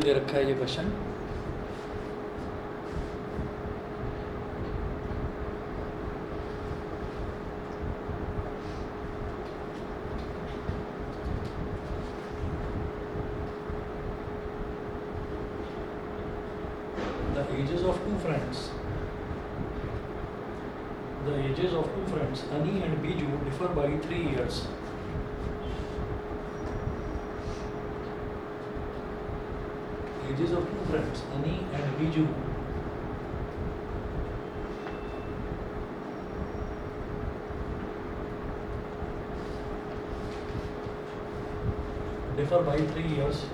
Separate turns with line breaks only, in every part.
दे रखा है ये question. The ages of two friends. The ages of two friends, Ani and Biju, differ by 3 years. Ages of two friends, Ani and Biju, differ by 3 years.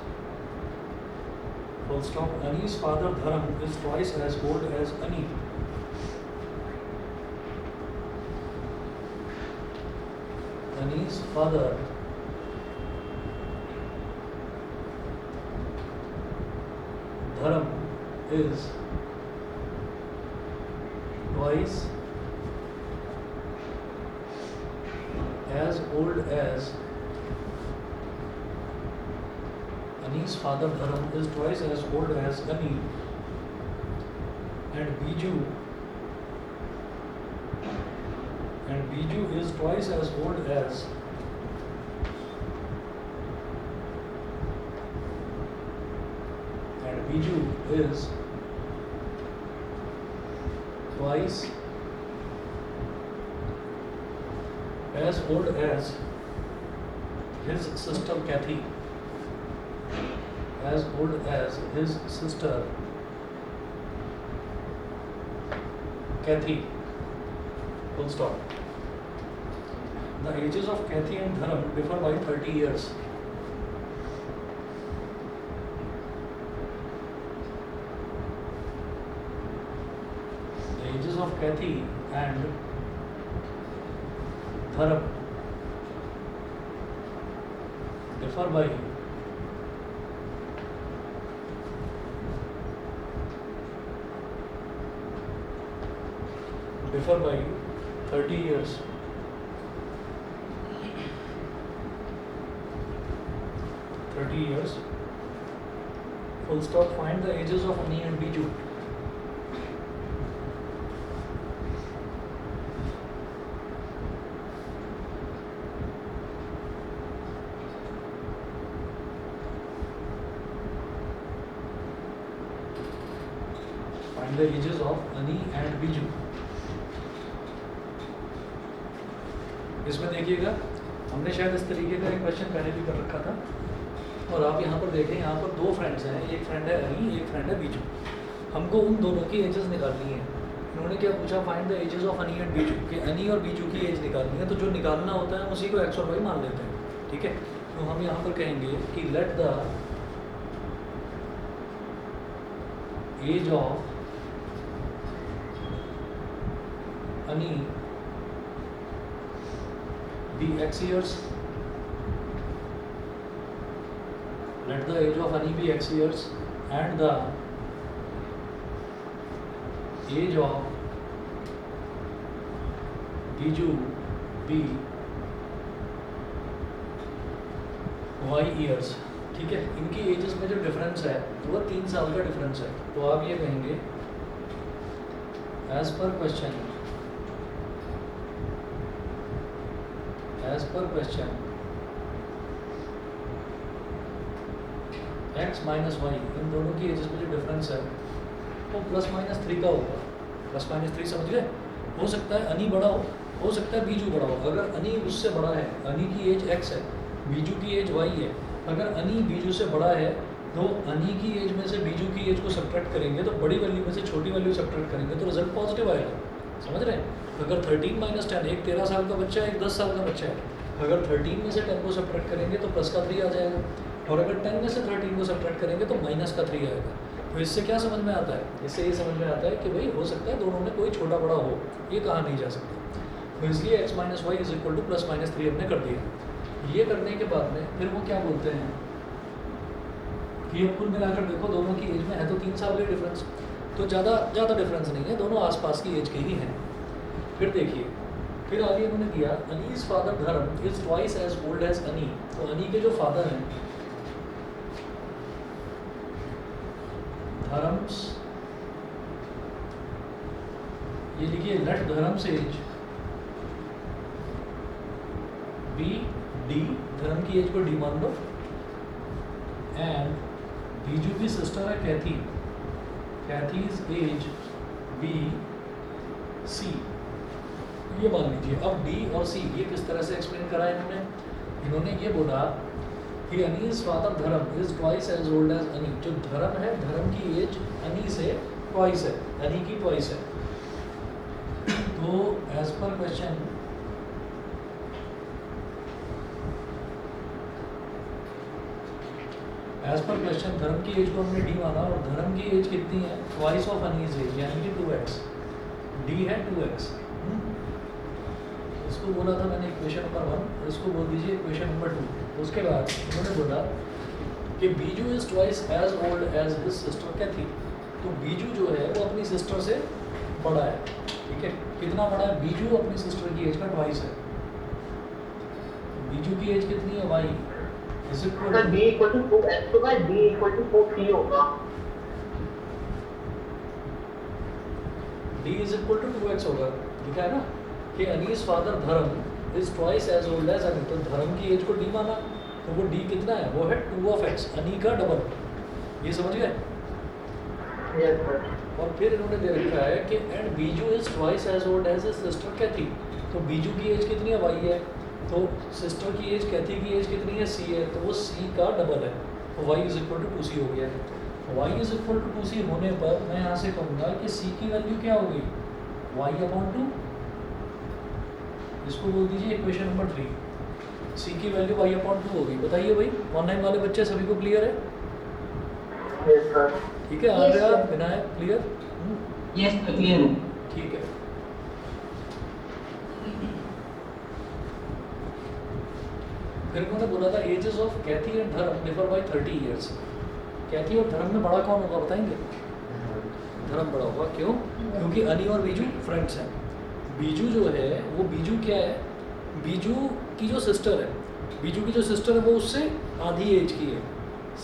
Full stop. Ani's father Dharam is twice as old as Ani. Ani's father Dharam is twice as old as Ani's father Dharam is twice as old as Ani, and Biju is twice as old as Biju is twice as old as his sister Kathy. As old as his sister Kathy. Full stop. The ages of Kathy and Dharam differ by 30 years. The ages of Kathy and Dharam differ by 30 years. Full stop. Find the ages of Ani and Biju. Find the ages of Ani and Biju. इसमें देखिएगा, हमने शायद इस तरीके का एक question पहले भी कर रखा था, और आप यहाँ पर देखें, यहाँ पर दो फ्रेंड्स हैं, एक फ्रेंड है अनी, एक फ्रेंड है बीजू। हमको उन दोनों की एजेस निकालनी है। इन्होंने क्या पूछा, फाइंड द एजेस ऑफ अनी एंड बीजू, कि अनी और बीजू की एज निकालनी है। तो जो निकालना होता है उसी को एक्स और वाई मान लेते हैं, ठीक है। तो हम यहाँ पर कहेंगे कि लेट द एज ऑफ अनी be x years. Let the age of Ani be x years and the age of Biju be y years. ठीक है, इनकी एजेस में जो डिफरेंस है वो 3 साल का डिफरेंस है। तो आप ये कहेंगे एज पर क्वेश्चन x माइनस वाई, इन दोनों की एजेस में जो डिफरेंस है वो ±3 का होगा। ±3 समझ गए। हो सकता है अनी बड़ा हो सकता है बीजू बड़ा हो। अगर अनी उससे बड़ा है, अनी की एज x है, बीजू की एज y है, अगर अनी बीजू से बड़ा है तो अनी की एज में से बीजू की एज को सब्ट्रैक्ट करेंगे, तो बड़ी वैल्यू में से छोटी वैल्यू सब्ट्रैक्ट करेंगे तो रिजल्ट पॉजिटिव आएगा। समझ रहे हैं। अगर 13 - 10, एक 13 साल का बच्चा है, एक 10 साल का बच्चा है, अगर 13 में से 10 को सब्ट्रैक्ट करेंगे तो प्लस का 3 आ जाएगा, और अगर 10 में से 13 को सब्ट्रैक्ट करेंगे तो माइनस का 3 आएगा। तो इससे क्या समझ में आता है, इससे ये समझ में आता है कि भाई हो सकता है दोनों में कोई छोटा बड़ा हो, ये कहा नहीं जा सकता। तो इसलिए x - y = +-3 हमने कर दिया। ये करने के बाद में फिर वो क्या बोलते हैं कि अब कुल मिलाकर देखो दोनों की एज में है तो 3 साल का डिफरेंस, तो ज़्यादा डिफरेंस नहीं है, दोनों आसपास की एज के ही हैं। फिर देखिए, फिर आगे उन्होंने दिया Ani's father Dharam is twice as old as Ani. तो अनी के जो फादर हैं धर्म्स, ये लिखिए लेट धर्म्स एज बी डी, धर्म की एज को डी मान लो, एंड बीजू की सिस्टर है कैथी, कैथीज एज बी सी, ये मान लीजिए। अब डी और सी ये किस तरह से एक्सप्लेन करा इन्होंने ये बोला कि Ani's father Dharam is twice as old as Ani, जो धर्म है धर्म की एज अनी से ट्वाइस है, अनी की ट्वाइस है। तो एज पर क्वेश्चन धर्म की एज को हमने डी माना और धर्म की एज कितनी है, ट्वाइस ऑफ अनीज एज यानी कि 2x, डी है 2x। इसको बोला था मैंने इक्वेशन नंबर 1, इसको बोल दीजिए इक्वेशन नंबर 2। उसके बाद उन्होंने बोला कि Biju is twice as old as his sister Cathy, तो बीजू जो है वो अपनी सिस्टर से बड़ा है, ठीक है। कितना बड़ा है, बीजू अपनी सिस्टर की एज का ट्वाइस है। बीजू की एज कितनी है, y is equal to
b equal to 2x, तो भाई b इक्वल टू 4c होगा।
d is equal to 2x होगा, लिखा है ना कि Ani's father Dharam is twice as old as Ani, तो धर्म की एज को डी माना, तो वो डी कितना है, वो है 2 ऑफ x, अनी का डबल। ये समझ गए?
Yes sir.
और फिर इन्होंने दे रखा है कि and Biju is twice as old as his sister Cathy, तो बीजू की एज कितनी है, वाई है, तो सिस्टर की एज कैथी की एज कितनी है, सी है, तो वो सी का डबल है, तो Y is equal to 2c हो गया। Y is equal to 2c होने पर मैं यहाँ से कहूँगा कि सी की वैल्यू क्या होगी, वाई अपॉन 2, इसको बोल दीजिए इक्वेशन नंबर 3। सी की वैल्यू वाई अपॉन 2 होगी। बताइए भाई, ऑनलाइन वाले बच्चे सभी को क्लियर है?
Yes sir.
ठीक है, Arya Vinayak clear?
Yes sir clear हूँ।
ठीक है। फिर उन्होंने बोला था edges of Kathy and Dharam differ by 30 years. कैथी और धर्म में बड़ा कौन होगा बताएंगे? धर्म बड़ा होगा, क्यों? क्योंकि अनी और बीजू फ्रेंड्स हैं। बीजू जो है वो बीजू क्या है, बीजू की जो सिस्टर है, बीजू की जो सिस्टर है वो उससे आधी एज की है।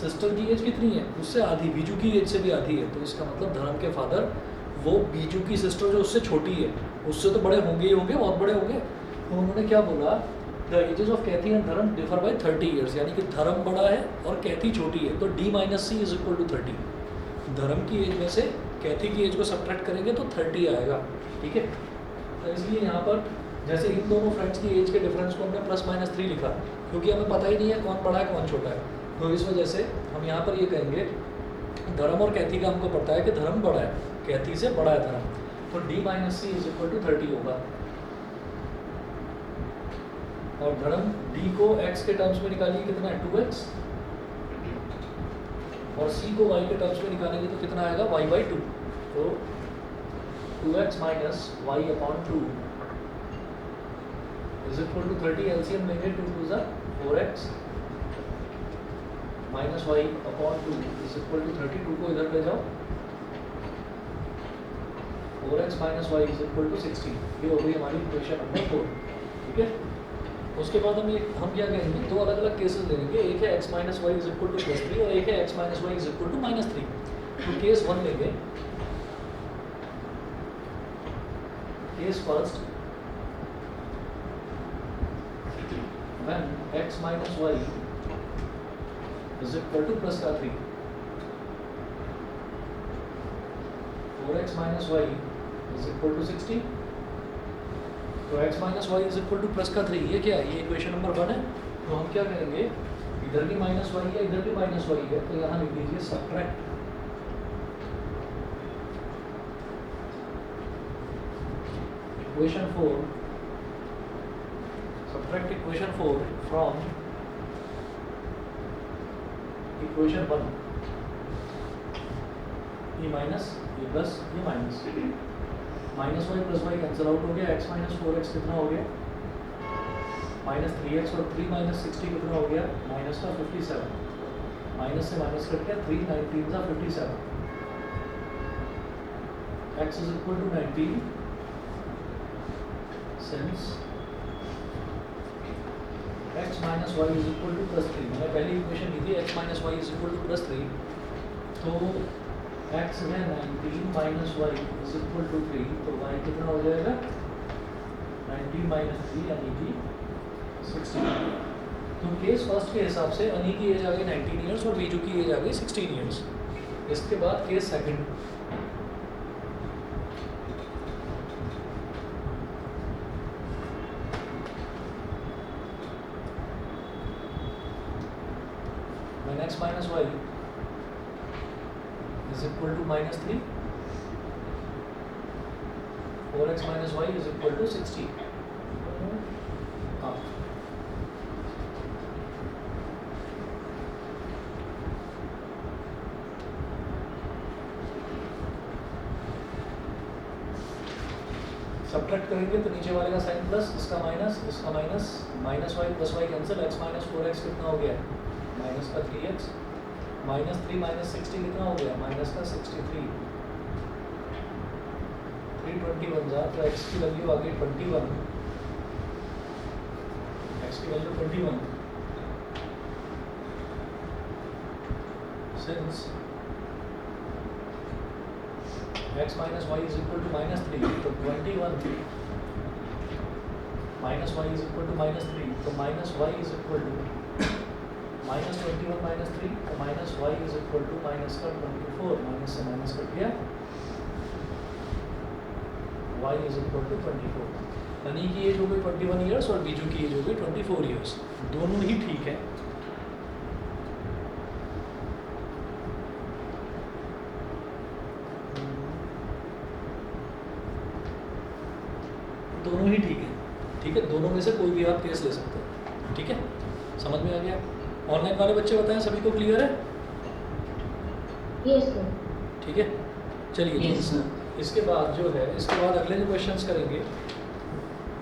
सिस्टर की एज कितनी है, उससे आधी, बीजू की एज से भी आधी है। तो इसका मतलब धर्म के फादर वो बीजू की सिस्टर जो उससे छोटी है उससे तो बड़े होंगे ही होंगे, बहुत बड़े होंगे। तो उन्होंने क्या बोला, the ages of Kathy and Dharam differ by 30 years, यानी कि धर्म बड़ा है और कैथी छोटी है, तो d minus c is equal to 30। धर्म की एज में से कैथी की एज को सब्ट्रैक्ट करेंगे तो 30 आएगा, ठीक है। तो इसलिए यहाँ पर जैसे इन दोनों फ्रेंड्स की एज के डिफरेंस को हमने प्लस माइनस 3 लिखा, क्योंकि हमें पता ही नहीं है कौन बड़ा है कौन छोटा है। तो इस वजह से हम यहाँ पर ये कहेंगे धर्म और कैथी का हमको पता है कि धर्म बड़ा है, कैथी से बड़ा है धर्म, तो d minus c is equal to 30 होगा। और धर्म d को x के टर्म्स में निकालिए, कितना है 2x, और c को y के टर्म्स में निकालेंगे तो कितना आएगा y बाई 2। तो 2x minus y upon 2 is equal to 30। LCM लेंगे, 2 2 ज़ा 4x minus y upon 2 is equal to 32 को इधर ले जाओ, 4x minus y is equal to 16। ये हो गई हमारी इक्वेशन नंबर 4, ठीक है। उसके बाद हम क्या करेंगे, दो अलग अलग केसेस ले लेंगे, एक है x minus y is equal to plus 3 और एक है x minus y is equal to minus 3। तो केस 1 लेंगे, case first, when x minus y is equal to plus का 3, 4x minus y is equal to 16। तो x minus y is equal to plus का 3, ये क्या है, ये equation number 1 है। तो हम क्या करेंगे, इधर भी माइनस वाई है इधर भी माइनस वाई है, तो यहाँ लिख दीजिए subtract equation 4, subtract equation 4 from equation 1। ये माइनस, ये प्लस, ये minus, minus y plus y cancel out हो गया, x माइनस 4x कितना हो गया, माइनस 3x, और 3 माइनस 60 कितना हो गया, माइनस का 57, माइनस से माइनस कट गया, 3 19 का 57, x is equal to 19 since x minus y is equal to plus 3। मैंने पहली इक्वेशन ली थी x minus y is equal to plus 3, तो x है 19 minus y is equal to 3, तो y कितना हो जाएगा 19 माइनस 3 यानी कि 16। तो केस फर्स्ट के हिसाब से अनी की एज आ गई 19 ईयर्स और बीजू की एज आ गई 16 ईयर्स। इसके बाद case second, when x minus y is equal to minus 3, 4x minus y is equal to 60। हाँ, सब्ट्रैक्ट करेंगे तो नीचे वाले का साइन प्लस, इसका minus, minus y plus y cancel, x minus 4x कितना हो गया माइनस का 3x, माइनस 3 माइनस 60 कितना हो गया माइनस का 63, 320 बन जा, तो x की वैल्यू आ गई 21, x की value 21, since x minus y is equal to minus 3, तो 21 minus y is equal to minus 3, तो minus y is equal to minus 21 minus 3, तो minus y is equal to minus का 24, minus से minus cut गया, y is equal to 24। अनी की as हो गई 21 ईयर्स और बीजू की एज हो गई 24 ईयर्स, दोनों ही ठीक है। दोनों ही ठीक है, ठीक है, दोनों में से कोई भी आप केस ले सकते हैं, ठीक है, समझ में आ गया। ऑनलाइन वाले बच्चे बताएं सभी को क्लियर है?
Yes sir.
ठीक है, चलिए
Yes, sir.
इसके बाद जो है, इसके बाद अगले जो क्वेश्चंस करेंगे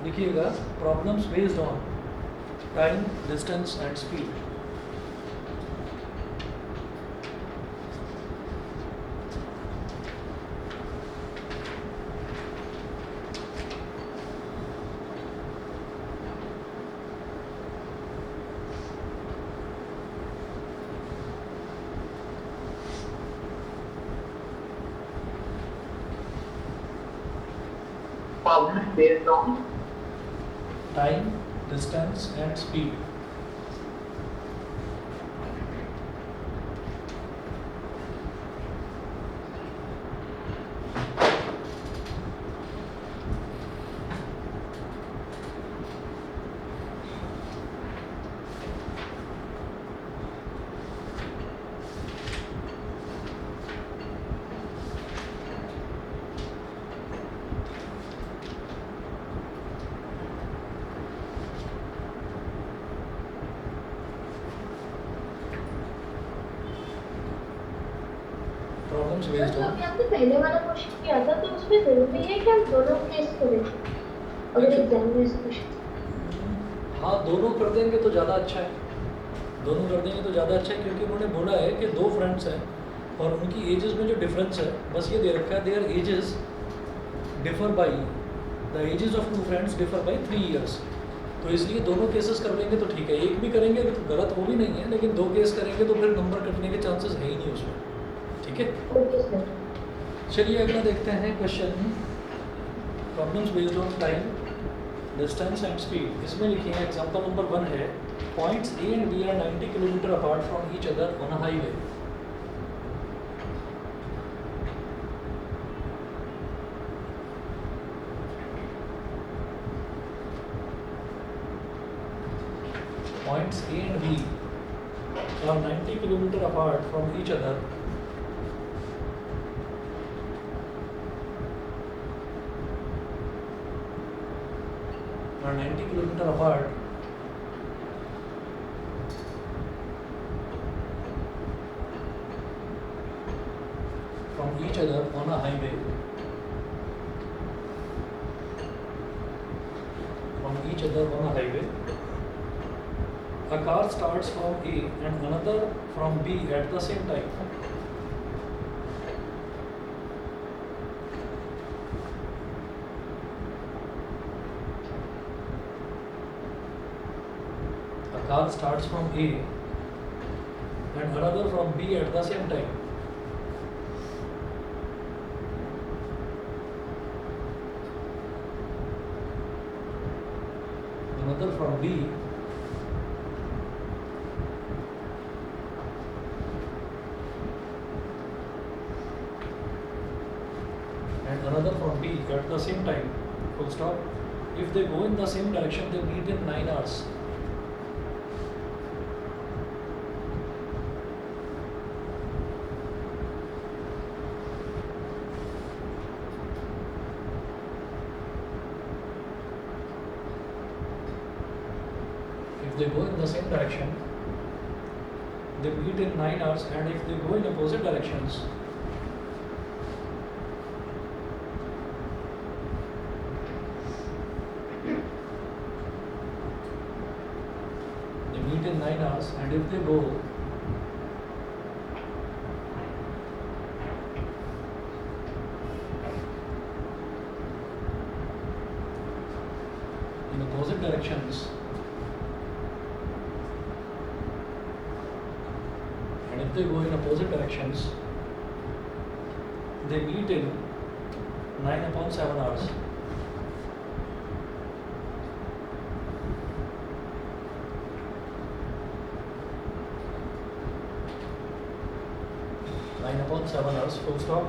लिखिएगा, problems based on time, distance and speed.
Problem based on
time, distance and speed. Problems
sir
based
जो
ऑन
अभी आपने पहले वाला क्वेश्चन किया था तो उसमें जरूरी है कि हम दोनों केस करें अगर एग्जाम में ऐसा क्वेश्चन।
हाँ, दोनों कर देंगे तो ज़्यादा अच्छा है, दोनों कर देंगे तो ज़्यादा अच्छा है, क्योंकि उन्होंने बोला है कि दो फ्रेंड्स हैं और उनकी एजेस में जो डिफरेंस है, बस ये दे रखा है, their ages differ by, the ages of two friends differ by 3 years. तो इसलिए दोनों केसेस कर लेंगे तो ठीक है, एक भी करेंगे तो गलत वो भी नहीं है, लेकिन दो केस करेंगे तो फिर नंबर कटने के चांसेस है ही नहीं उसमें, ठीक है।
Okay sir.
चलिए अगला देखते हैं question, problems based on time, distance and speed. इसमें लिखिए एग्जांपल नंबर 1 है, points A and B are 90 kilometre apart from each other on a highway. Points A and B are 90 kilometer apart from each other from each other on a highway. From each other on a highway. A car starts from A and another from B at the same time. A car starts from A and another from B at the same time. B and another from B at the same time, full stop, if they go in the same direction, they meet in 9 hours. If they go in the same direction, they meet in 9 hours, and if they go in opposite directions, they meet in 9 hours, and if they go in opposite directions, and if they go in opposite directions, they meet in 9/7 hours. Nine upon 7 hours, full stop.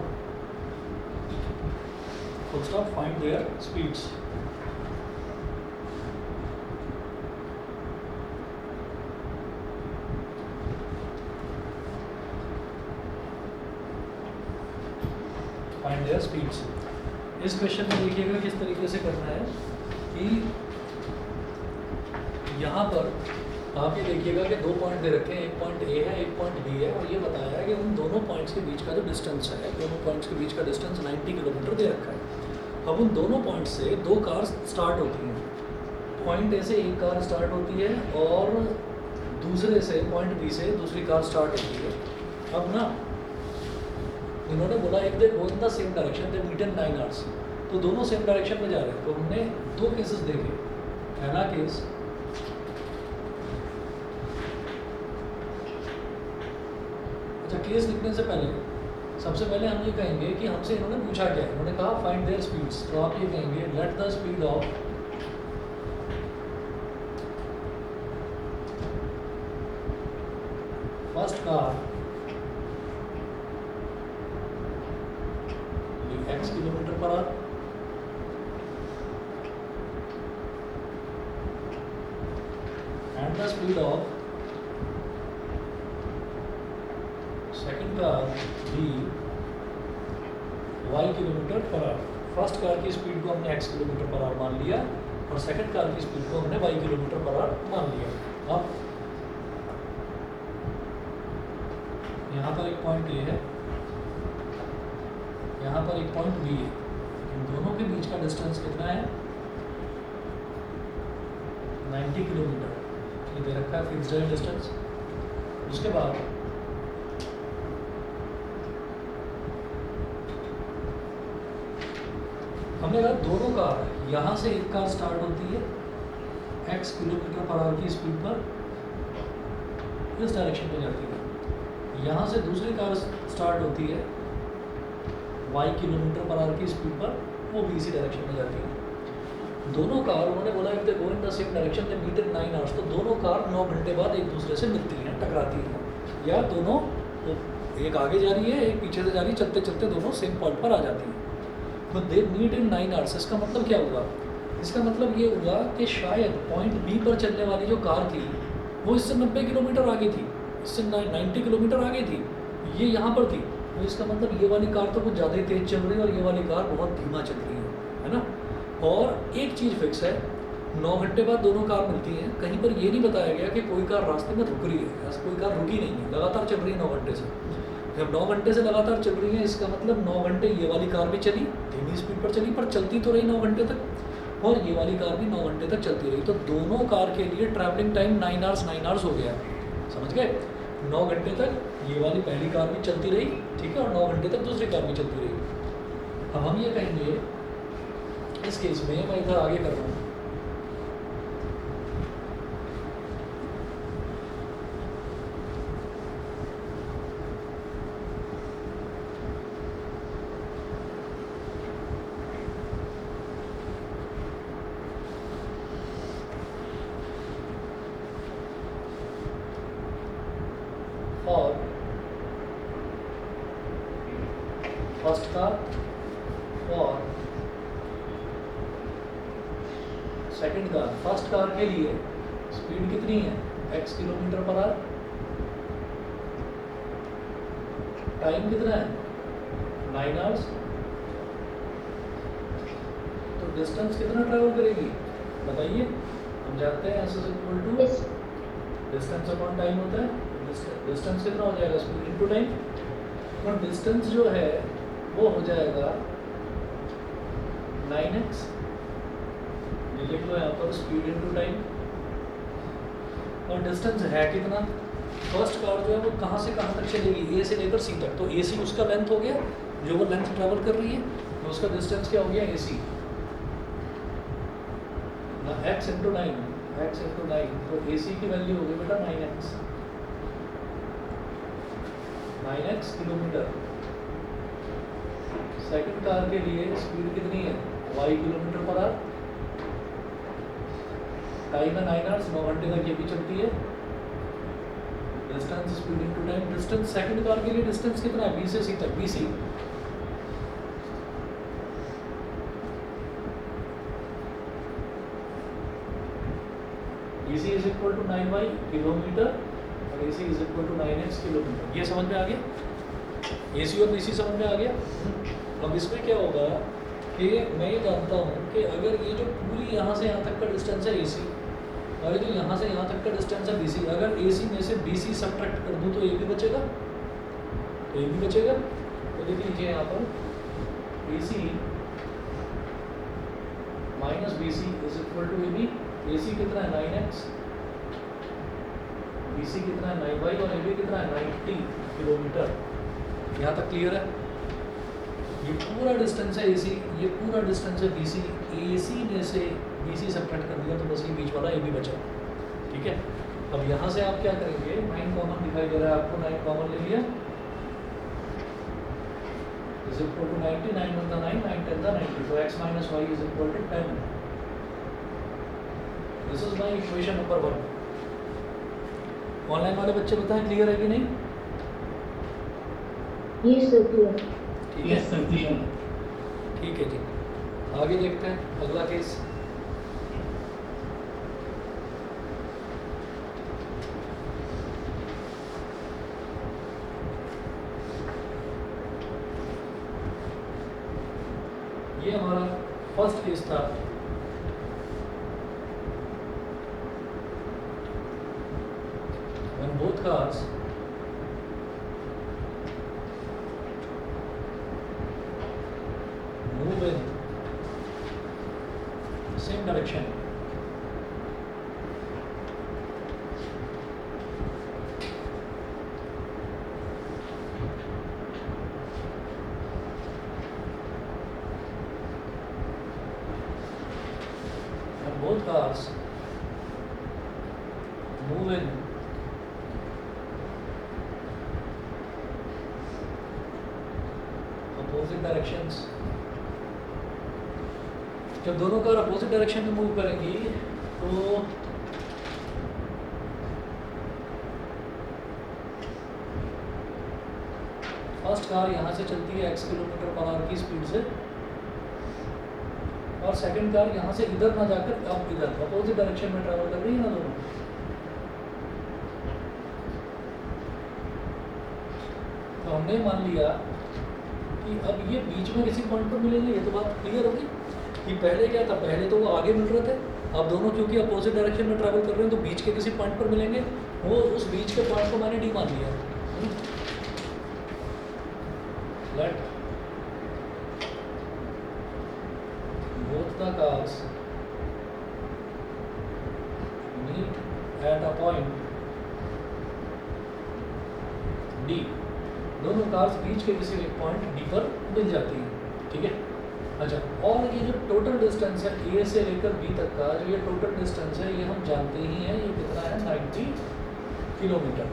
Full stop, find their speeds. Find their speeds. इस question में देखिएगा किस तरीके से करना है कि यहाँ पर आप ये देखिएगा कि 2 पॉइंट दे रखे हैं, एक पॉइंट ए है, एक पॉइंट बी है, और ये बताया है कि उन दोनों पॉइंट्स के बीच का जो डिस्टेंस है, दोनों पॉइंट्स के बीच का डिस्टेंस 90 किलोमीटर दे रखा है। अब उन दोनों पॉइंट से 2 कार स्टार्ट होती हैं। पॉइंट ए से एक कार स्टार्ट होती है और दूसरे से पॉइंट बी से दूसरी कार स्टार्ट होती है। अब ना इन्होंने बोला एक they go in the same direction, they meet in 9 hours, तो दोनों सेम डायरेक्शन में जा रहे हैं। तो हमने 2 केसेस देखे। पहला केस, अच्छा केस लिखने से पहले सबसे पहले हम ये कहेंगे कि हमसे इन्होंने पूछा क्या है। उन्होंने कहा फाइंड देयर स्पीड्स, तो आप ये कहेंगे let the speed of first car x kilometre per our and the speed of second car be y kilometre per our. First car की स्पीड को हमने x किलोमीटर पर आवर मान लिया और सेकंड कार की स्पीड को हमने y kilometre per our मान लिया। अब यहाँ पर एक पॉइंट ए है, यहाँ पर एक पॉइंट बी है। इन दोनों के बीच का डिस्टेंस कितना है? 90 किलोमीटर। ये दे रखा है फिक्स्ड है डिस्टेंस। उसके बाद हमने कहा दोनों कार, यहाँ से एक कार स्टार्ट होती है x किलोमीटर पर आवर की स्पीड पर, इस डायरेक्शन में जाती है। यहाँ से दूसरी कार स्टार्ट होती है y किलोमीटर पर आवर की स्पीड पर, वो भी इसी डायरेक्शन में जाती है। दोनों कार, उन्होंने बोला if they go in the same direction they meet in 9 hours, तो दोनों कार 9 घंटे बाद एक दूसरे से मिलती हैं, टकराती हैं, या दोनों तो एक आगे जा रही है एक पीछे से जा रही है, चलते चलते दोनों सेम पॉइंट पर आ जाती हैं। तो दे मीट इन 9 hours। इसका मतलब क्या हुआ? इसका मतलब ये हुआ कि शायद पॉइंट बी पर चलने वाली जो कार थी वो इससे 90 किलोमीटर आगे थी, इससे 90 किलोमीटर आगे थी, ये यहाँ पर थी। तो इसका मतलब ये वाली कार तो कुछ ज़्यादा ही तेज़ चल रही है और ये वाली कार बहुत धीमा चल रही है ना। और एक चीज़ फिक्स है, 9 घंटे बाद दोनों कार मिलती हैं। कहीं पर ये नहीं बताया गया कि कोई कार रास्ते में रुक रही है, ऐसा कोई कार रुकी नहीं है, लगातार चल रही है 9 घंटे से। जब 9 घंटे से लगातार चल रही है, इसका मतलब 9 घंटे ये वाली कार भी चली, धीमी स्पीड पर चली, पर चलती तो रही 9 घंटे तक, और ये वाली कार भी 9 घंटे तक चलती रही। तो दोनों कार के लिए ट्रैवलिंग टाइम 9 hours हो गया। समझ गए? 9 घंटे तक ये वाली पहली कार भी चलती रही, ठीक है, और 9 घंटे तक दूसरी कार भी चलती रही। अब हम ये कहेंगे इस केस में, मैं इधर आगे कर रहा हूँ, फर्स्ट कार और सेकंड कार। फर्स्ट कार के लिए स्पीड कितनी है, x kilometre per our, time कितना है 9 आवर्स, तो डिस्टेंस कितना ट्रैवल करेगी बताइए। हम जानते हैं s equal to
Yes.
Distance upon time होता है। डिस्टेंस कितना हो जाएगा, स्पीड इनटू टाइम। और डिस्टेंस जो है वो हो जाएगा 9x, ये लिख लो यहाँ पर, स्पीड इनटू टाइम। और डिस्टेंस है कितना, फर्स्ट कार जो है वो कहाँ से कहाँ तक चलेगी, ए से लेकर सी तक, तो ए सी उसका लेंथ हो गया, जो वो लेंथ ट्रैवल कर रही है, तो उसका डिस्टेंस क्या हो गया, ए सी ना x इंटू 9, x इंटू 9, तो ए सी की वैल्यू हो गई बेटा 9x, 9x kilometre. Second car के लिए स्पीड कितनी है, y kilometre per our, time है 9 आवर्स, 9 घंटे तक ये भी चलती है। Distance speed into time. Distance second car के लिए डिस्टेंस कितना है, बी से सी तक, BC BC is equal to 9y kilometre और AC is equal to 9x kilometre. ये समझ में आ गया, AC और BC समझ में आ गया। अब इसमें क्या होगा कि मैं ये जानता हूँ कि अगर ये जो पूरी यहाँ से यहाँ तक का डिस्टेंस है AC और ये जो यहाँ से यहाँ तक का डिस्टेंस है BC, अगर AC में से BC सब्ट्रैक्ट कर दूँ तो ये भी बचेगा, तो ये भी बचेगा। तो देख लीजिए यहाँ पर AC minus BC is equal to AB। AC कितना है 9x, BC कितना है 9y और AB कितना है 90 किलोमीटर। यहाँ तक क्लियर है। ये पूरा डिस्टेंस है AC, ये पूरा डिस्टेंस है BC। AC में से BC सब्ट्रैक्ट कर दिया तो बस ये बीच वाला AB बचा, ठीक है। अब यहाँ से आप क्या करेंगे, 9 कॉमन दिखाई दे रहा है आपको, 9 कॉमन ले लिया, इज इक्वल टू 90, 9 1 9, 9 10 90, तो x minus y is equal to 10। This is my equation number 1। Online वाले बच्चे बताएं क्लियर है कि नहीं।
Yes, sir, clear.
ठीक है,
Yes, sir, clear.
ठीक है जी, आगे देखते हैं अगला केस। ये हमारा फर्स्ट केस था। When both cars move in same direction, when both cars move in opposite directions, जब दोनों कार अपोजिट डायरेक्शन में मूव करेंगी तो फर्स्ट कार यहाँ से चलती है x किलोमीटर पर आवर की स्पीड से और सेकंड कार यहाँ से इधर ना जाकर अब इधर अपोजिट डायरेक्शन में ट्रैवल कर रही है ना दोनों। तो हमने मान लिया कि अब ये बीच में किसी पॉइंट पर मिलेंगे, ये तो बात क्लियर होगी कि पहले क्या था, पहले तो वो आगे मिल रहे थे, अब दोनों क्योंकि अपोजिट डायरेक्शन में ट्रैवल कर रहे हैं तो बीच के किसी पॉइंट पर मिलेंगे। वो उस बीच के पॉइंट को मैंने डी मान लिया। लेट both the cars meet at a point D, दोनों कार्स बीच के किसी एक पॉइंट डी पर मिल जाती हैं, ठीक है। अच्छा, और ये जो टोटल डिस्टेंस है ए से लेकर बी तक का, जो ये टोटल डिस्टेंस है ये हम जानते ही हैं, ये कितना है 90 किलोमीटर,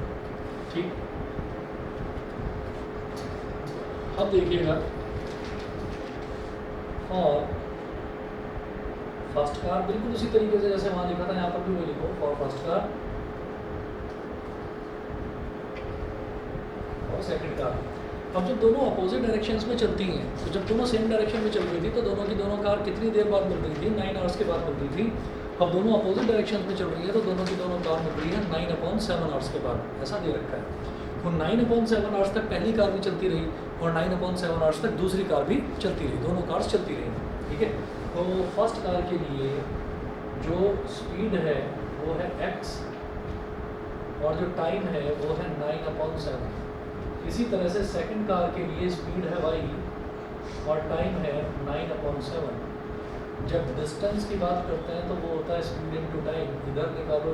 ठीक। अब देखिएगा, और फर्स्ट कार बिल्कुल उसी तरीके से जैसे वहाँ लिखा था, यहाँ पर भी वो लिखो फॉर फर्स्ट कार और सेकंड कार। अब जब दोनों अपोजिट डायरेक्शंस में चलती हैं, तो जब दोनों सेम डायरेक्शन में चल रही थी तो दोनों की दोनों कार कितनी देर बाद मिल रही थी? 9 आवर्स के बाद मिल रही थी। अब दोनों अपोजिट डायरेक्शन में चल रही है तो दोनों की दोनों कार मिल रही है 9/7 आवर्स के बाद, ऐसा दे रखा है। तो 9/7 आवर्स तक पहली कार भी चलती रही और 9/7 आवर्स तक दूसरी कार भी चलती रही, दोनों कार्स चलती रही, ठीक है। तो फर्स्ट कार के लिए जो स्पीड है वो है x और जो टाइम है वो है 9/7। इसी तरह से सेकंड कार के लिए स्पीड है y और टाइम है 9/7। जब डिस्टेंस की बात करते हैं तो वो होता है स्पीड इनटू टाइम, इधर निकालो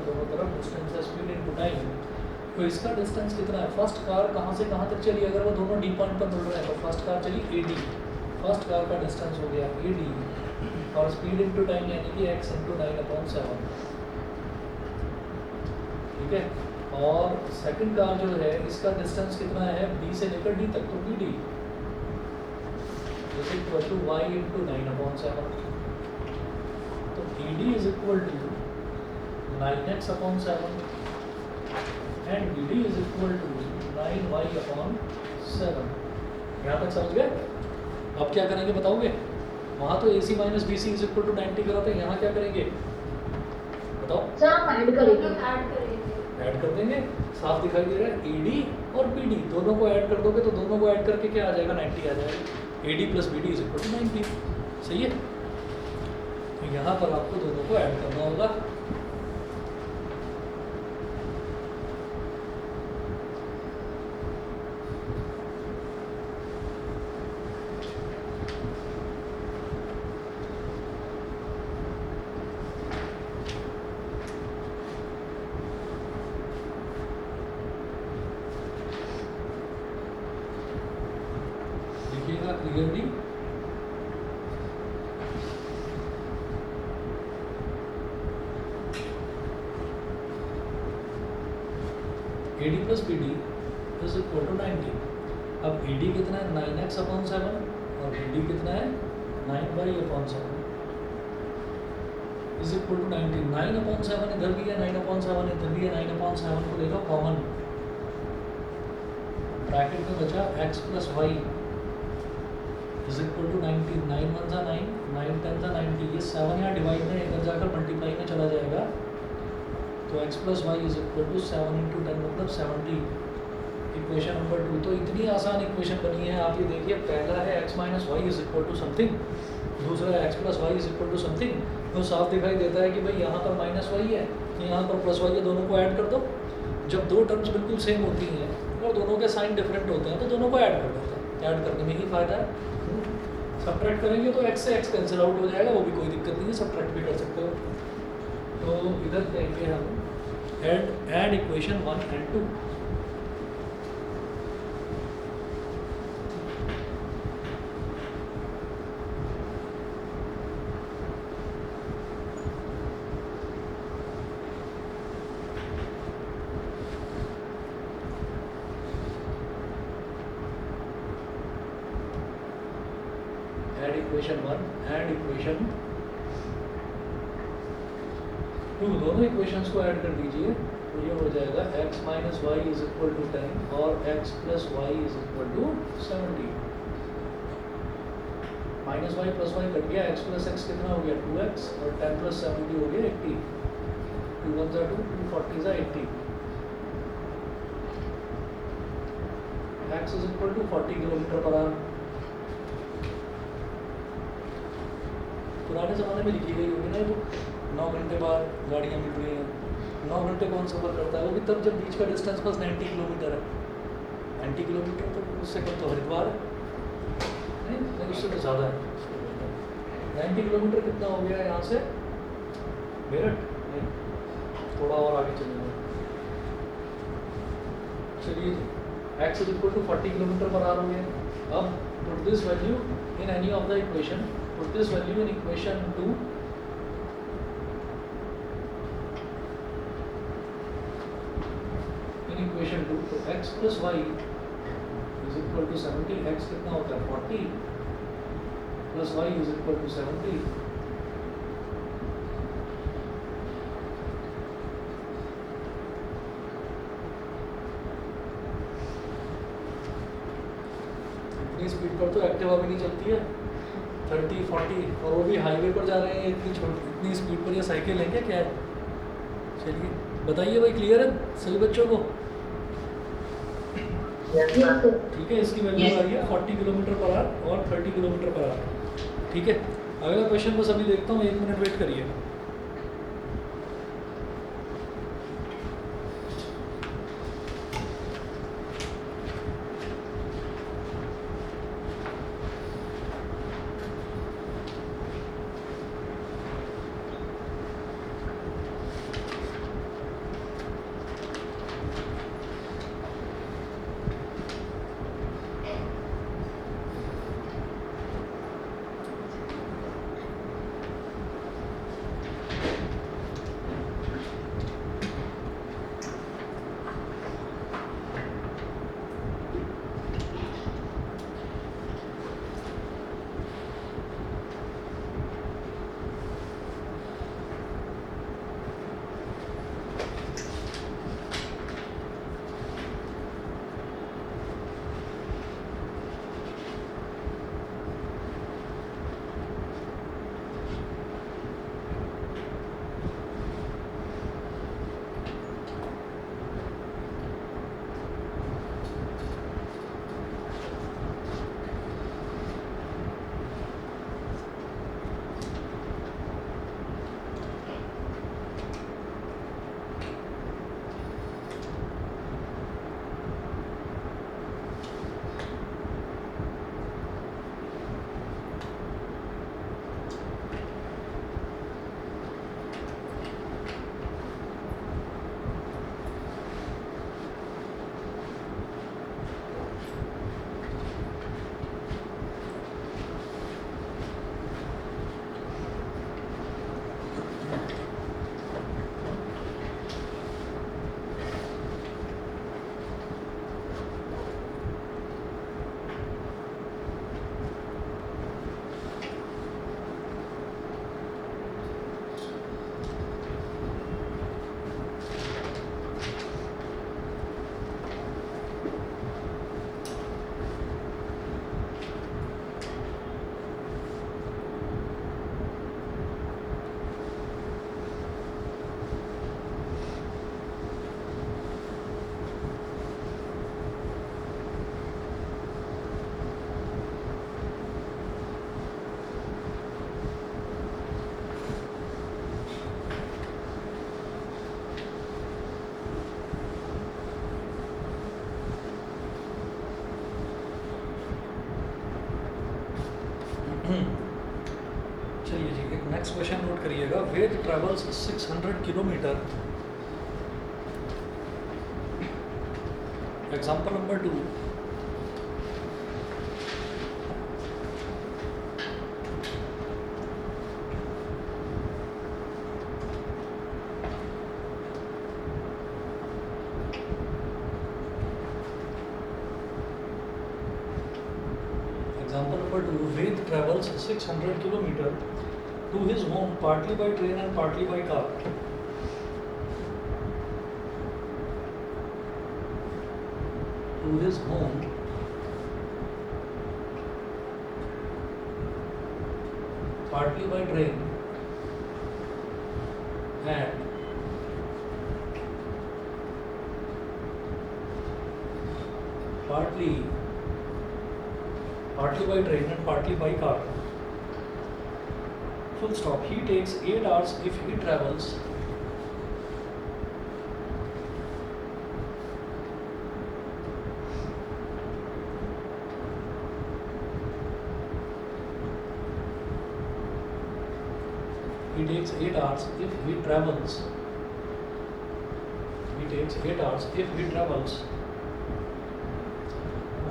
दोनों तरफ डिस्टेंस है स्पीड इनटू टाइम। तो इसका डिस्टेंस कितना है? फर्स्ट कार कहाँ से कहाँ तक चली? अगर वो दोनों डी पॉइंट पर मिल रहे हैं तो फर्स्ट कार चली AD, फर्स्ट कार का डिस्टेंस हो गया AD और स्पीड इनटू टाइम यानी कि x इनटू 9/7, ठीक है। और सेकंड कार जो है इसका डिस्टेंस कितना है? B से लेकर D तक, तो BD is equal to y into 9/7। तो AD is equal to 9x/7 and BD is equal to 9y/7। यहाँ तक समझ गए? अब क्या करेंगे बताओगे? वहाँ तो AC minus BC is equal to 90 करा था, यहाँ क्या करेंगे बताओ?
सर हम ऐड करेंगे।
ऐड कर देंगे, साफ दिखाई दे रहा है। AD और BD दोनों को ऐड कर दोगे तो दोनों को ऐड करके क्या आ जाएगा? 90 आ जाएगा। AD plus BD is equal to 90, सही है। तो यहाँ पर आपको दोनों को ऐड करना होगा। देखिएगा clearly. AD plus BD is equal to 90। अब AD कितना है? 9x/7 और BD कितना है? 9y/7 is equal to 90। 9/7 इधर भी है, 9/7 इधर भी है, 9/7 को लेगा कॉमन, ब्रैकेट में बचा x plus y is equal to 90। 9 1 जा 9, 9 10 जा 90। ये 7 यहाँ डिवाइड में इधर जाकर मल्टीप्लाई में चला जाएगा, तो x plus y is equal to 7 into 10 मतलब 70। Equation number 2। तो इतनी आसान इक्वेशन बनी है, आप ये देखिए। पहला है x minus y is equal to something, दूसरा है x plus y is equal to something. तो साफ दिखाई देता है कि भाई यहाँ पर माइनस वाई है, यहाँ पर प्लस वाई है, दोनों को ऐड कर दो। जब दो टर्म्स बिल्कुल सेम होती हैं और दोनों के साइन डिफरेंट होते हैं तो दोनों को ऐड कर देते हैं। ऐड करने में ही फ़ायदा है। सब्ट्रैक्ट करेंगे तो x से x कैंसिल आउट हो जाएगा, वो भी कोई दिक्कत नहीं है, सब्ट्रैक्ट भी कर सकते हो। तो इधर देंगे हम add equation 1 and 2। Add equation 1 and equation 2, दोनों इक्वेशंस को ऐड कर दीजिए तो ये हो जाएगा x minus y is equal to 10 और x plus y is equal to 70। Minus y plus y cut गया, x प्लस एक्स कितना हो गया 2x और 10 प्लस 70 हो गया 80। 2 1 जा 2, 2 40 जा 80। x is equal to 40 kilometre per hour. पुराने ज़माने में लिखी गई होगी ना, तो 9 घंटे बाद गाड़ियाँ मिल रही हैं। 9 घंटे कौन सफ़र करता है? वो भी तब जब बीच का डिस्टेंस बस 90 किलोमीटर है। 90 किलोमीटर तो उससे कम तो हरिद्वार है, नहीं उससे तो ज़्यादा है। 90 किलोमीटर कितना हो गया यहाँ से? मेरठ नहीं, थोड़ा और आगे चलेंगे। चलिए x is equal to 40 kilometre per hour हो गया। अब put this value in any of the equation, put this value in equation 2 in equation 2 तो x plus y is equal to 70। x कितना होता है 40 plus y is equal to 70। इतनी speed पर तो एक्टिवा भी नहीं चलती है, 30-40, और वो भी हाईवे पर जा रहे हैं, इतनी स्पीड पर ये साइकिल है क्या है? चलिए बताइए भाई, क्लियर है सभी बच्चों को?
Yes
yes
sir.
सर।
ठीक है, इसकी वैल्यू
Yes.
आ रही है 40 किलोमीटर पर आवर और 30 किलोमीटर पर आवर। ठीक है, अगला क्वेश्चन बस अभी देखता हूँ, 1 मिनट वेट करिए। चलिए जी, एक नेक्स्ट क्वेश्चन नोट करिएगा। Ved travels 600 kilometre. Example number 2। Example number 2, Ved travels 600 km to his home partly by train and partly by car. To his home partly by train and partly by train and partly by car. Full stop. He takes 8 hours if he travels he takes 8 hours if he travels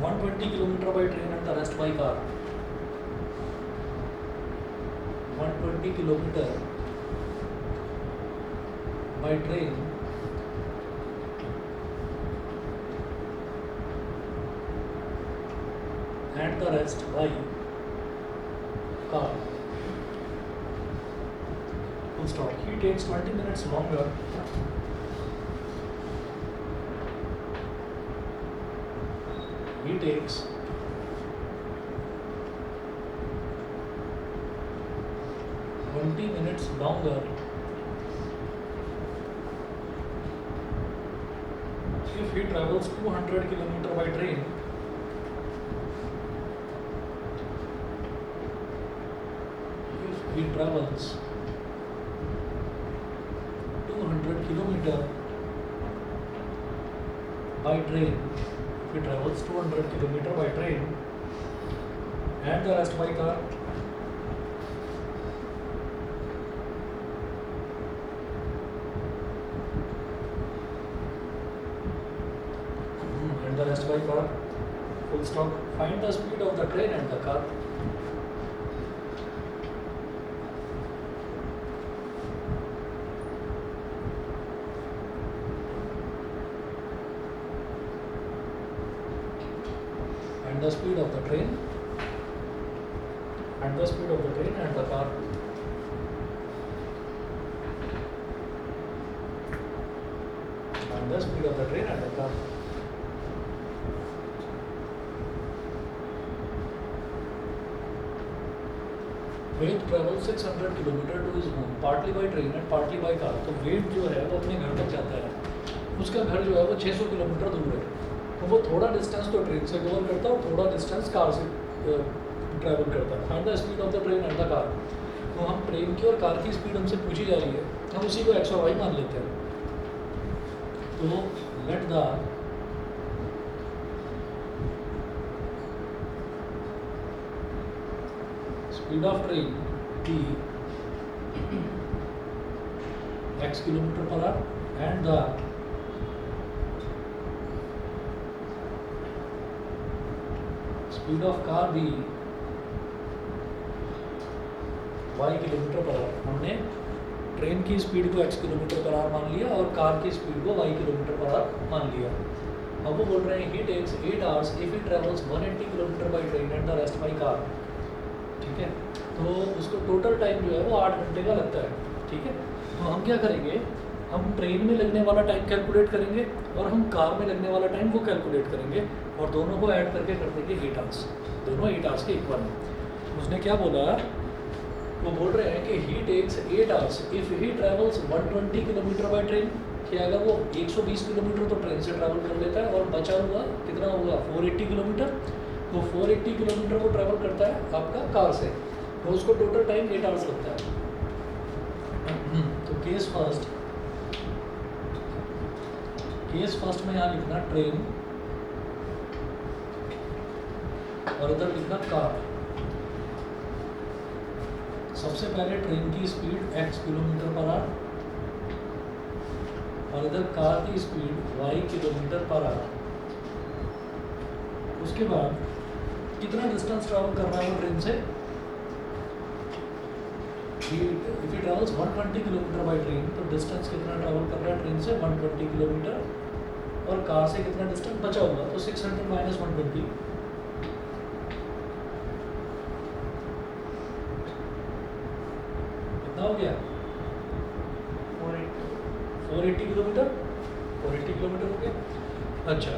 120 kilometer by train and the rest by car. 120 kilometer by train and the rest by car. Full stop. He takes 20 minutes longer he takes 20 minutes longer if he travels 200 kilometer by train. If he travels 200 kilometer by train, if he travels 200 kilometer by train and the rest by car, and the rest by car, full stop. Find the speed of the train and the car. And the speed of the train and the speed of the train and the car. And the speed of the train and the car. Ved travel 600 kilometre to his home partly by train and partly by car. तो वेद जो है वो अपने घर तक जाता है, उसका घर जो है वो 600 किलोमीटर दूर है. तो वो थोड़ा डिस्टेंस तो ट्रेन से कवर करता है और थोड़ा डिस्टेंस कार से ट्रैवल करता है. Find the speed of the train and the car. तो हम ट्रेन की और कार की स्पीड हमसे पूछी जा रही है, हम उसी को एक्स और वाई मान लेते हैं. तो let the speed of train be x kilometer per hour and the speed of car be y kilometre per our. हमने ट्रेन की स्पीड को x किलोमीटर पर आवर मान लिया और कार की स्पीड को y किलोमीटर पर आवर मान लिया. अब वो बोल रहे हैं he takes 8 hours if he travels 180 kilometre by train and the rest by car. ठीक है, तो उसको टोटल टाइम जो है वो 8 घंटे का लगता है. ठीक है, तो हम क्या करेंगे, हम ट्रेन में लगने वाला टाइम कैलकुलेट करेंगे और हम कार में लगने वाला टाइम वो कैलकुलेट करेंगे और दोनों को ऐड करके कर देंगे 8 आवर्स. दोनों 8 आवर्स के इक्वल हैं. उसने क्या बोला, वो बोल रहे हैं कि he takes 8 hours if he travels 120 kilometre by train. कि अगर वो 120 किलोमीटर तो ट्रेन से ट्रैवल कर लेता है और बचा हुआ कितना होगा 480 किलोमीटर. तो 480 किलोमीटर वो ट्रैवल करता है आपका कार से, तो उसको टोटल टाइम 8 आवर्स लगता है. तो केस फर्स्ट में यहाँ लिखना ट्रेन और इधर लिखना कार. सबसे पहले ट्रेन की speed x kilometre per hour और इधर कार की speed y kilometre per our. उसके बाद कितना डिस्टेंस ट्रैवल कर रहा है वो ट्रेन से. If he travels 120 kilometre by train, तो डिस्टेंस कितना ट्रैवल कर रहा है ट्रेन से 120 किलोमीटर और कार से कितना डिस्टेंस बचा हुआ, तो 600 माइनस 120 कितना हो गया 480 किलोमीटर. 480 किलोमीटर हो गया. अच्छा,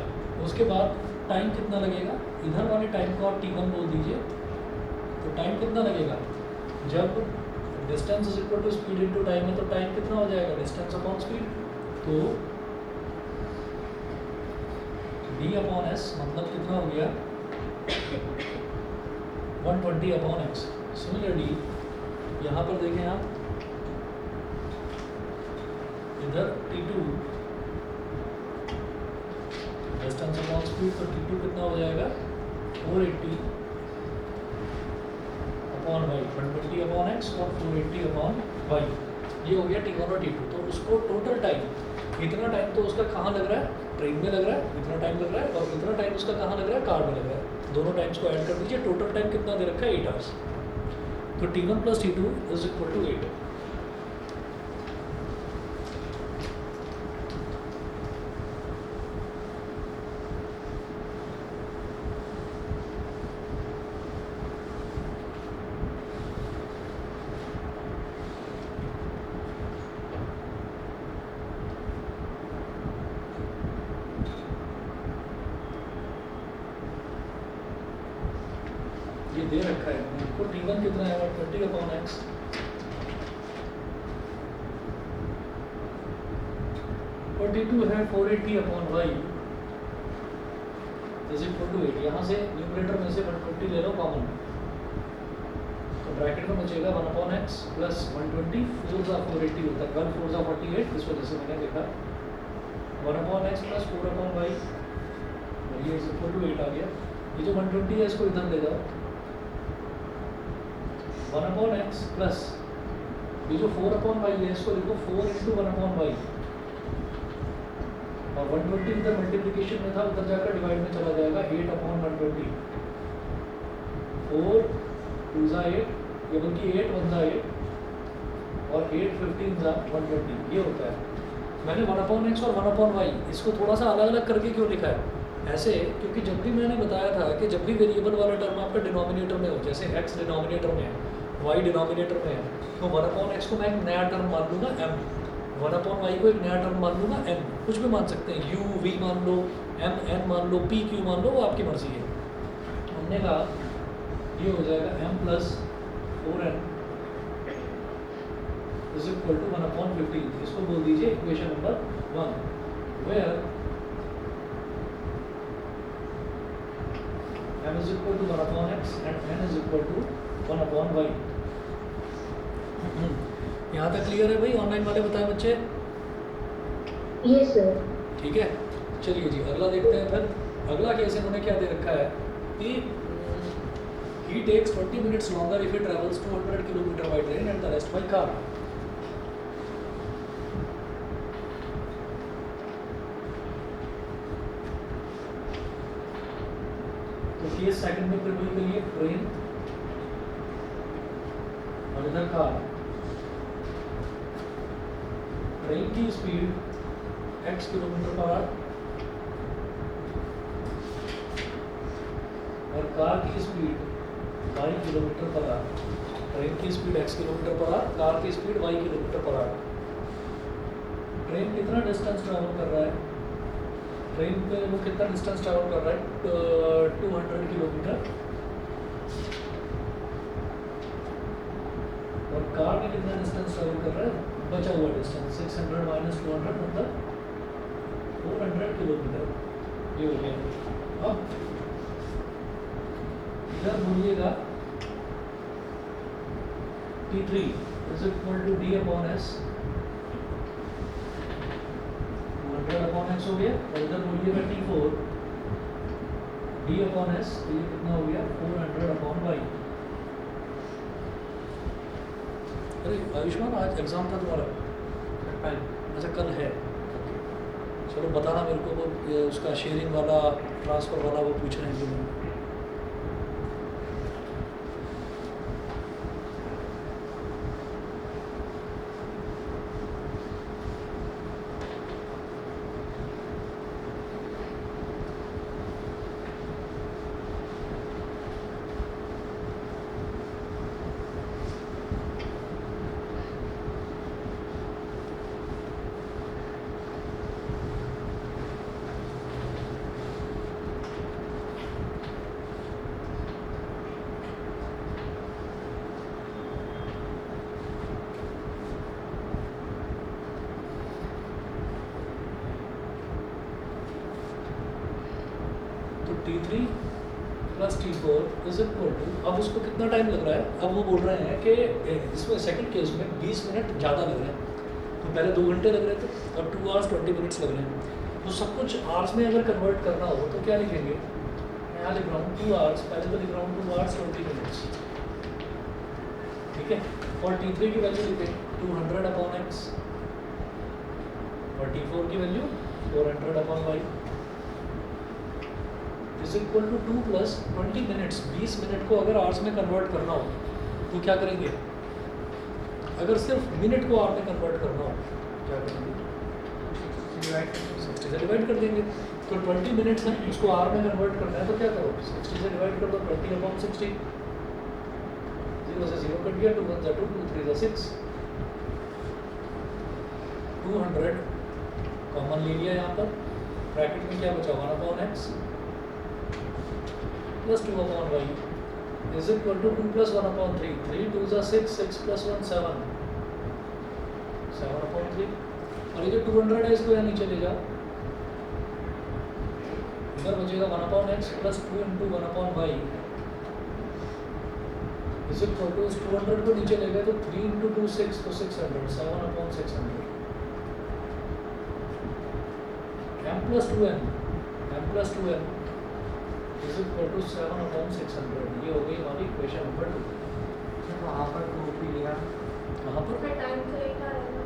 उसके बाद टाइम कितना लगेगा, इधर वाले टाइम को आप t1 बोल दीजिए. तो टाइम कितना लगेगा, जब distance is equal to speed into time है तो टाइम कितना हो जाएगा डिस्टेंस अपॉन स्पीड. तो d अपॉन s मतलब कितना हो गया 120 अपॉन x. सिमिलरली यहाँ पर देखें आप, इधर t2 डिस्टेंस अपॉन स्पीड, तो t2 कितना हो जाएगा 480 अपॉन y, 120 अपॉन x और 480 अपॉन y. ये हो गया t1 और t2. तो उसको टोटल टाइम इतना टाइम तो उसका कहाँ लग रहा है, ट्रेन में लग रहा है, इतना टाइम लग रहा है, और इतना टाइम उसका कहाँ लग रहा है, कार में लग रहा है. दोनों टाइम्स को ऐड कर दीजिए, टोटल टाइम कितना दे रखा है 8 आवर्स. तो t1 plus t2 is equal to 8. ये दे रखा है आपको, t1 कितना है 120 अपॉन x 42 है 480 upon y is equal to 8। यहाँ से न्यूमरेटर में से 120 ले लो कॉमन, तो ब्रैकेट में बचेगा 1 अपॉन एक्स प्लस 120, 4 ज़ा 480 होता है, 1 4 ज़ा 48, इस वजह से मैंने देखा 1 upon x plus 4 upon y, ये इज इक्वल टू 8 आ गया। ये जो 120 है इसको इधर ले जाओ, 1 अपॉन एक्स प्लस ये जो 4 अपॉन वाई है इसको लिखो 4 इंटू 1 अपॉन वाई, और 120 इधर मल्टीप्लिकेशन में था, उधर जाकर डिवाइड में चला जाएगा 8 अपॉन 120, 4 2 ज़ा 8, ये बल्कि 8 1 ज़ा 8 और 8 15 ज़ा 120, ये होता है। मैंने 1 अपॉन एक्स और 1 अपॉन वाई इसको थोड़ा सा अलग अलग करके क्यों लिखा है ऐसे, क्योंकि जब भी मैंने बताया था कि जब भी वेरिएबल वाला टर्म आपका डिनोमिनेटर में हो, जैसे एक्स डिनोमिनेटर में है, वाई डिनोमिनेटर में है, तो 1 अपॉन एक्स को मैं एक नया टर्म मान लूँगा m, 1 अपॉन वाई को एक नया टर्म मान लूँगा n, कुछ भी मान सकते हैं, u v मान लो, m n मान लो, p q मान लो, वो आपकी मर्जी है। हमने कहा ये हो जाएगा m plus 4n is equal to 1 upon 15, इसको बोल दीजिए equation number 1, where m is equal to 1 upon x and n is equal to 1 upon y। यहाँ तक क्लियर है भाई? ऑनलाइन वाले बताएं बच्चे।
Yes sir.
ठीक है, चलिए जी अगला देखते हैं। फिर अगला केस इन्होंने क्या दे रखा है कि he takes 20 minutes longer if he travels 200 kilometer by train and the rest by car। तो केस सेकंड में प्रिपेयर करिए, ट्रेन और इधर कार। ट्रेन की speed x kilometre per hour और कार की speed y kilometre per hour. Train की speed x kilometre per hour, car की speed y kilometre per hour. Train कितना डिस्टेंस ट्रैवल कर रहा है? ट्रेन पे वो कितना डिस्टेंस ट्रैवल कर रहा है? 200 किलोमीटर। और कार में कितना डिस्टेंस ट्रैवल कर रहा है? बचा हुआ डिस्टेंस 600 माइनस 200 मतलब 400 किलोमीटर। ये हो गया। अब इधर बोलिएगा T3 is equal to D upon S, 200 upon x हो गया, और इधर बोलिएगा T4 D अपॉन S, तो ये कितना हो गया 400 अपॉन y। अरे आयुष्मान आज एग्ज़ाम था तुम्हारा? अच्छा कल है, चलो बताना मेरे को वो उसका शेयरिंग वाला ट्रांसफ़र वाला वो पूछ रहे हैं कि नहीं। T3 plus T4 is equal to, अब उसको कितना टाइम लग रहा है? अब वो बोल रहे हैं कि इसमें सेकंड केस में 20 मिनट ज़्यादा लग रहे हैं। तो पहले 2 घंटे लग रहे थे और 2 hours 20 minutes लग रहे हैं। तो सब कुछ आवर्स में अगर कन्वर्ट करना हो तो क्या लिखेंगे? मैं यहाँ लिख रहा हूँ 2 hours, पहले तो लिख रहा हूँ 2 hours 20 minutes, ठीक है। और T3 की वैल्यू लिखें 200 अपॉन x और T4 की value 400 upon y is equal to 2 plus 20 minutes. 20 minute को अगर आवर्स में कन्वर्ट करना हो तो क्या करेंगे? अगर सिर्फ मिनट को आवर में कन्वर्ट करना हो क्या करेंगे? 60 से डिवाइड कर देंगे। तो 20 मिनट्स है, उसको आवर में कन्वर्ट करना है तो क्या करो? 60 से डिवाइड कर दो, 20 अपॉन 60, 0 से 0 कट गया, 2 1 2 2 3 6, 200 कॉमन ले लिया यहाँ पर। ब्रैकेट में क्या बचा? 1 upon x plus 2 upon y is equal to 2 plus 1 upon 3, 3 2 6, 6 plus 1 7, 7 upon 3 और ये जो 200 है इसको यहाँ नीचे ले जाओ, इधर बचेगा 1/x plus 2 into 1/y is equal to 200 को नीचे ले गए तो 3 इंटू 2 6 तो 600 7/600 m plus 2n is equal to 7/600। ये हो गई हमारी इक्वेशन नंबर 2।
वहाँ पर 2 भी लिया,
वहाँ पर
फिर टाइम तो एक आ रहेगा।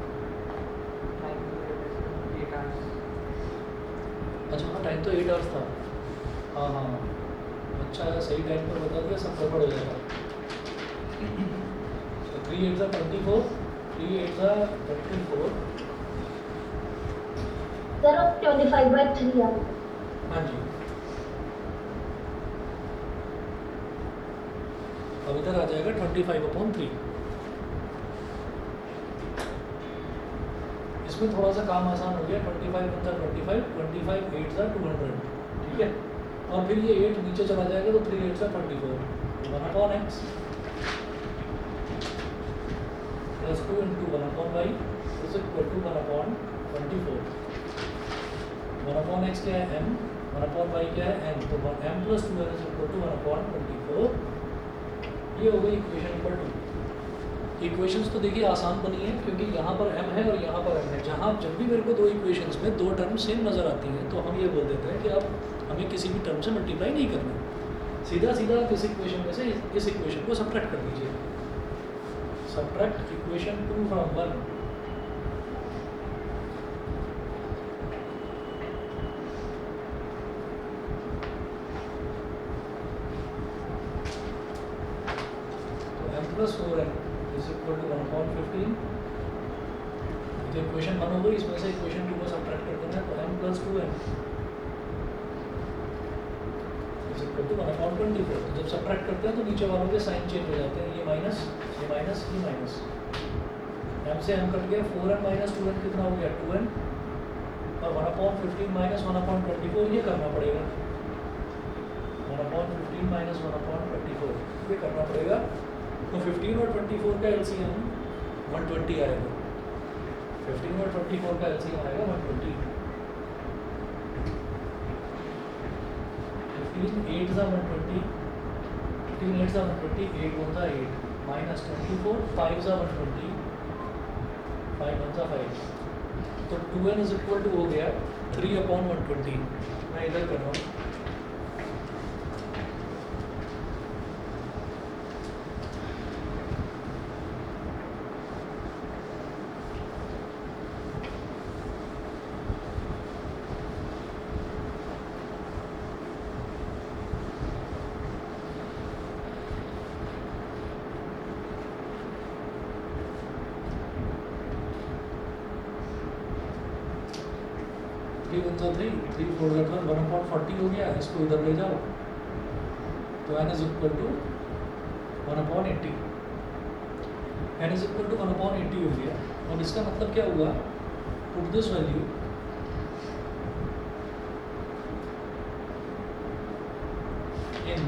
अच्छा हाँ टाइम तो 8 आवर्स था। हाँ हाँ अच्छा है, सही टाइम पर बता दिया, सब गड़बड़ हो जाएगा। तो 3 8 24 3 8 24
सर 25/3 आ गया।
हाँ जी। अब इधर आ जाएगा 25/3। इसमें थोड़ा सा काम आसान हो गया, 25 × 25 25 8 200 ठीक है। और फिर ये 8 नीचे चला जाएगा तो 3 8 24 1/x plus 2 into 1/y is equal to 1/24। 1/x क्या है m, 1/y क्या है n, तो m plus 2 is equal to 1/24। ये हो गई इक्वेशन नंबर 2। इक्वेशंस तो देखिए आसान बनी है क्योंकि यहाँ पर m है और यहाँ पर m है। जहाँ जब भी मेरे को दो इक्वेशंस में दो टर्म सेम नज़र आती हैं तो हम ये बोल देते हैं कि अब हमें किसी भी टर्म से मल्टीप्लाई नहीं करना, सीधा सीधा आप इस इक्वेशन में से इस इक्वेशन को सब्ट्रैक्ट कर दीजिए। Subtract equation 2 from 1। m plus 4n is equal to 1/15। तो इक्वेशन 1 हो गई, इसमें से इक्वेशन 2 को सब्ट्रैक्ट कर देना है तो m plus 2n is equal to 1/24। तो जब सब्ट्रैक्ट करते हैं तो नीचे वालों के साइन चेंज हो जाते हैं, ये माइनस ये माइनस ये माइनस, m से m कट गया, 4n माइनस 2n कितना हो गया 2n, और 1/15 माइनस 1/24 ये करना पड़ेगा। 1/15 माइनस 1/24 ये करना पड़ेगा। तो 15 और 24 का एलसीएम 120 आएगा। 15 और 24 का एलसीएम आएगा 120। 15 8 120, 15 8 120, 8 1 8 माइनस 24 5 120, 5 1 5। तो 2n इज इक्वल टू हो गया 3/120। मैं इधर कर रहा हूँ। थ्री 1 3 3 4 1/40 हो गया, इसको इधर ले जाओ तो n is equal to 1/80। n is equal to 1/80 हो गया। और इसका मतलब क्या हुआ, put this value in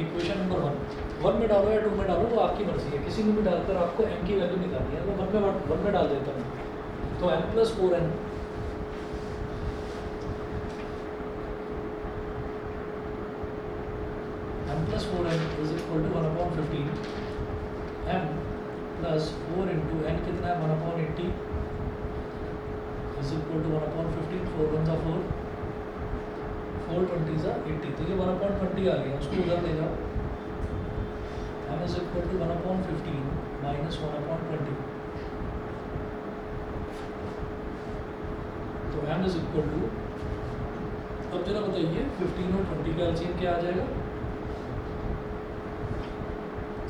equation number 1 में डालो या 2 में डालो, वो आपकी मर्जी है, किसी में भी डालकर आपको m की वैल्यू निकालनी है। तो 1 में डाल देता हूँ तो m plus 4n is equal to 1/15। m plus 4 into n कितना है 1/80 इज इक्वल टू 1/15। 4 1 4 4 20 80, तो ये 1/20 आ गया, उसको उधर ले जाओ। m is equal to 1/15 minus 1/20। तो m इज इक्वल टू, अब जरा बताइए 15 और 20 का एलसीएम क्या आ जाएगा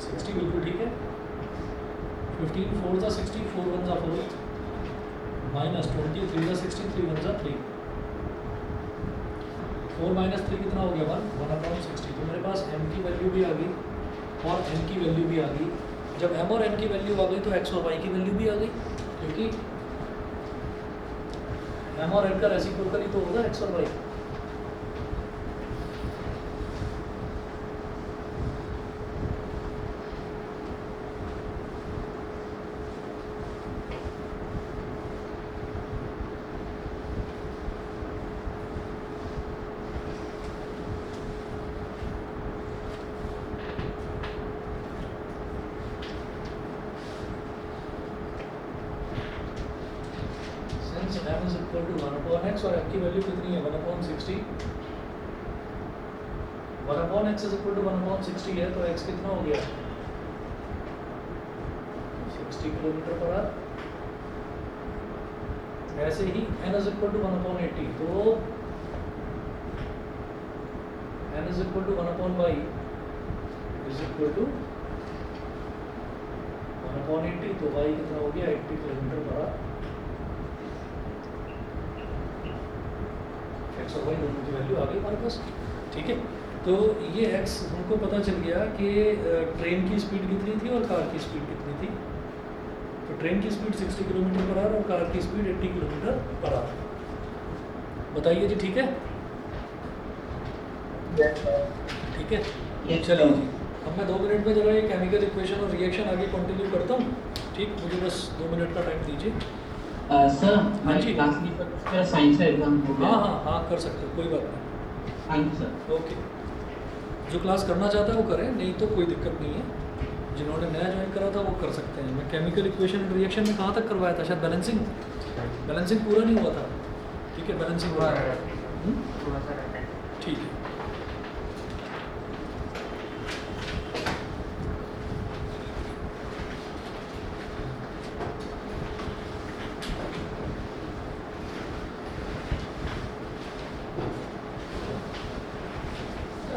60, बिल्कुल ठीक है। 15 4 60, 4 1 4 माइनस 20 3 60, 3 1 3। 4 माइनस 3 कितना हो गया 1/60। तो मेरे पास m की वैल्यू भी आ गई और n की वैल्यू भी आ गई। जब m और n की वैल्यू आ गई तो x और y की वैल्यू भी आ गई, क्योंकि m और n का रेसिप्रोकल ही तो होगा x और y। अपॉन एक्स और f की वैल्यू कितनी है 1/60 1/x इज इक्वल टू 1/60 है तो x कितना हो गया 60 किलोमीटर पर आवर। ऐसे ही n इज इक्वल टू 1/80 तो n is equal to 1/y is equal to 1/80 तो y कितना हो गया 80 किलोमीटर पर आवर। x और y दोनों की वैल्यू आ गई हमारे पास। ठीक है, तो ये x हमको पता चल गया कि ट्रेन की स्पीड कितनी थी और कार की स्पीड कितनी थी। तो ट्रेन की स्पीड 60 किलोमीटर पर आवर और कार की स्पीड 80 किलोमीटर पर आवर। बताइए जी, ठीक है?
Yes, sir.
ठीक है,
Yes,
चलिए
sir.
जी। अब मैं 2 मिनट में जरा ये केमिकल इक्वेशन और रिएक्शन आगे कंटिन्यू करता हूँ। ठीक, मुझे बस 2 मिनट का टाइम दीजिए।
सर
हाँ
हमारी
जी।
क्लास में मेरा साइंस का एग्जाम हो गया।
हाँ, कर सकते हो, कोई बात नहीं।
Thank you sir.
ओके, जो क्लास करना चाहता है वो करे, नहीं तो कोई दिक्कत नहीं है। जिन्होंने नया ज्वाइन करा था वो कर सकते हैं। मैं केमिकल इक्वेशन एंड रिएक्शन में कहाँ तक करवाया था? शायद बैलेंसिंग पूरा नहीं हुआ था। ठीक है, बैलेंसिंग हुआ है।
थोड़ा सा रहता है।
ठीक है।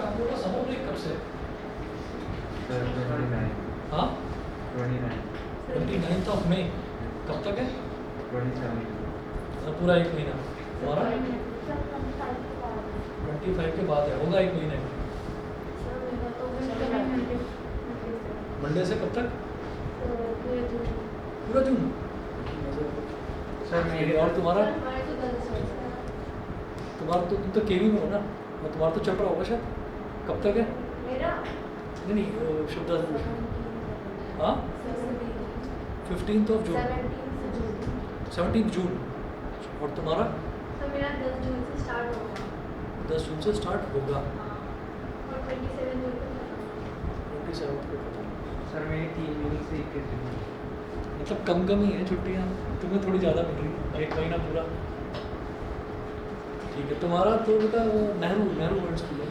आप लोगों का समर ब्रेक कब से?
सर 29
हाँ,
29
29th ऑफ मई। कब तक है?
27
पूरा 1 महीना। हमारा 25 के बाद है, होगा 1 महीने में। मंडे से कब तक? पूरा जून।
सर मेरे
और तुम्हारा तुम तो केवी में हो ना, और तुम्हारा तो चल रहा होगा शायद। कब तक है? नहीं, शुभदा से पूछना। हाँ, 15th ऑफ जून, 17 जून। और तुम्हारा 10 जून से स्टार्ट होगा। 27 को खत्म।
सर मेरी 3 महीने से 21 दिन
मतलब कम ही है छुट्टियाँ, तुम्हें थोड़ी ज़्यादा मिल रही है, 1 महीना पूरा। ठीक है, तुम्हारा तो बेटा वो नेहरू वर्ल्ड स्कूल है।